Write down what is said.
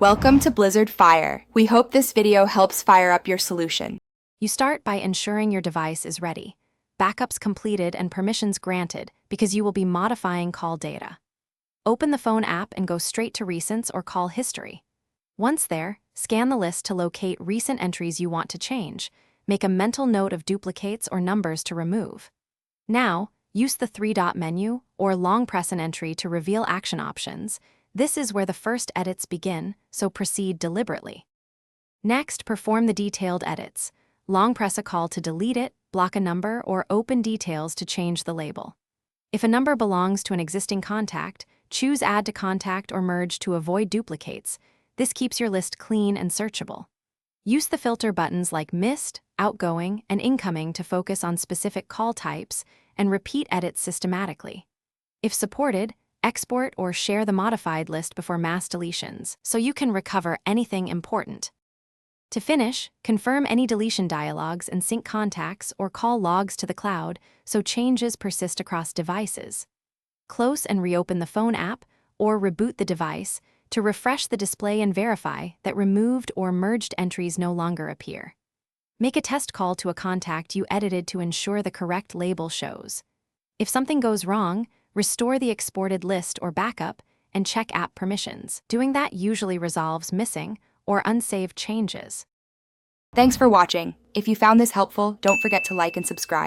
Welcome to Blizzard Fire. We hope this video helps fire up your solution. You start by ensuring your device is ready, backups completed and permissions granted because you will be modifying call data. Open the phone app and go straight to recents or call history. Once there, scan the list to locate recent entries you want to change. Make a mental note of duplicates or numbers to remove. Now, use the three-dot menu or long press an entry to reveal action options. This is where the first edits begin, so proceed deliberately. Next, perform the detailed edits. Long press a call to delete it, block a number, or open details to change the label. If a number belongs to an existing contact, choose Add to Contact or Merge to avoid duplicates. This keeps your list clean and searchable. Use the filter buttons like Missed, Outgoing, and Incoming to focus on specific call types and repeat edits systematically. If supported, export or share the modified list before mass deletions so you can recover anything important. To finish, confirm any deletion dialogues and sync contacts or call logs to the cloud so changes persist across devices. Close and reopen the phone app or reboot the device to refresh the display and verify that removed or merged entries no longer appear. Make a test call to a contact you edited to ensure the correct label shows. If something goes wrong, restore the exported list or backup and check app permissions. Doing that usually resolves missing or unsaved changes. Thanks for watching. If you found this helpful, don't forget to like and subscribe.